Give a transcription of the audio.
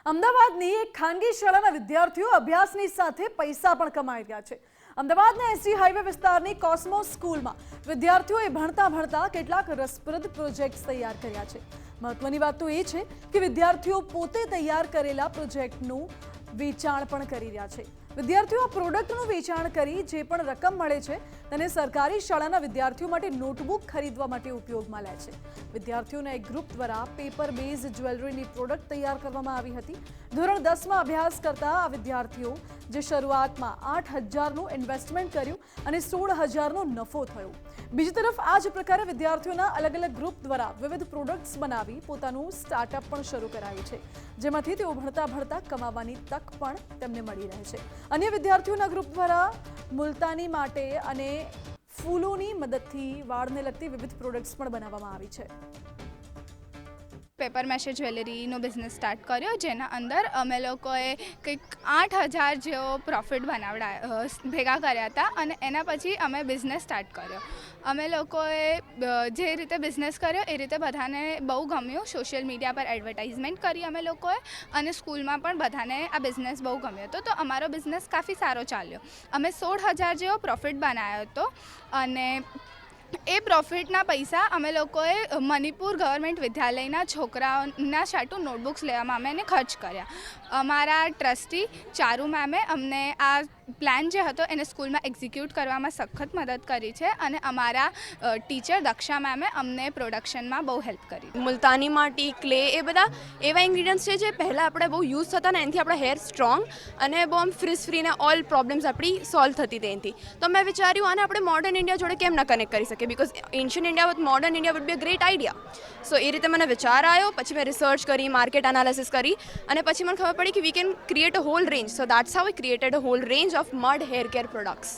અમદાવાદની એક ખાનગી શાળાના વિદ્યાર્થીઓ અભ્યાસની સાથે પૈસા પણ કમાઈ રહ્યા છે। અમદાવાદના એસજી હાઈવે વિસ્તારની કોસ્મોસ સ્કૂલમાં વિદ્યાર્થીઓએ ભણતા કેટલાક રસપ્રદ પ્રોજેક્ટ્સ તૈયાર કર્યા છે। મહત્વની વાત તો એ છે કે વિદ્યાર્થીઓ પોતે તૈયાર કરેલા પ્રોજેક્ટનું વેચાણ પણ કરી રહ્યા છે। વિદ્યાર્થીઓ આ પ્રોડક્ટનું વેચાણ કરી જે પણ રકમ મળે છે તેને સરકારી શાળાના વિદ્યાર્થીઓ માટે નોટબુક ખરીદવા માટે ઉપયોગમાં લે છે। વિદ્યાર્થીઓના એક ગ્રુપ દ્વારા પેપર બેઝ જ્વેલરીની પ્રોડક્ટ તૈયાર કરવામાં આવી હતી। ધોરણ 10માં અભ્યાસ કરતા આ વિદ્યાર્થીઓ જે શરૂઆતમાં 8,000નું ઇન્વેસ્ટમેન્ટ કર્યું અને 16,000નો નફો થયો। બીજી તરફ આ જ પ્રકારે વિદ્યાર્થીઓના અલગ અલગ ગ્રુપ દ્વારા વિવિધ પ્રોડક્ટ્સ બનાવી પોતાનું સ્ટાર્ટઅપ પણ શરૂ કરાયું છે, જેમાંથી તેઓ ભણતા કમાવાની તક પણ તેમને મળી રહે છે। અન્ય વિદ્યાર્થીઓના ગ્રુપ દ્વારા મુલતાની માટે અને ફૂલોની મદદથી વાળને લગતી વિવિધ પ્રોડક્ટ્સ પણ બનાવવામાં આવી છે। પેપર મેશે જ્વેલરીનો બિઝનેસ સ્ટાર્ટ કર્યો, જેના અંદર અમે લોકોએ કંઈક 8,000 જેવો પ્રોફિટ ભેગા કર્યા હતા અને એના પછી અમે બિઝનેસ સ્ટાર્ટ કર્યો। અમે લોકોએ જે રીતે બિઝનેસ કર્યો એ રીતે બધાને બહુ ગમ્યું। સોશિયલ મીડિયા પર એડવર્ટાઇઝમેન્ટ કરી અમે લોકોએ અને સ્કૂલમાં પણ બધાને આ બિઝનેસ બહુ ગમ્યો હતો, તો અમારો બિઝનેસ કાફી સારો ચાલ્યો। અમે 16,000 જેવો પ્રોફિટ બનાવ્યો હતો અને એ પ્રોફિટના પૈસા અમે લોકોએ મણિપુર ગવર્મેન્ટ વિદ્યાલયના છોકરાઓના સાટુ નોટબુક્સ લેવામાં અમે એને ખર્ચ કર્યા। અમારા ટ્રસ્ટી ચારુ મેમે અમને આ પ્લાન જે હતો એને સ્કૂલમાં એક્ઝિક્યુટ કરવામાં સખત મદદ કરી છે અને અમારા ટીચર દક્ષા મેમે અમને પ્રોડક્શનમાં બહુ હેલ્પ કરી। મુલતાની માટી, ક્લે એ બધા એવા ઇન્ગ્રીડિયન્ટ્સ છે જે પહેલાં આપણે બહુ યુઝ થતા ને એનાથી આપણા હેર સ્ટ્રોંગ અને બહુ આમ ફ્રીઝ ફ્રી ને ઓલ પ્રોબ્લેમ્સ આપણી સોલ્વ થતી હતી એનાથી। તો મેં વિચાર્યું આને આપણે મોડર્ન ઇન્ડિયા જોડે કેમ ના કનેક્ટ કરી શકીએ, because ancient India with modern India would be a great idea. So એ રીતે મને વિચાર આવ્યો, પછી મેં રિસર્ચ કરી, માર્કેટ એનાલિસિસ કરી અને પછી મને ખબર પડી કે we can create a whole range. So that's how we created a whole range of mud hair care products.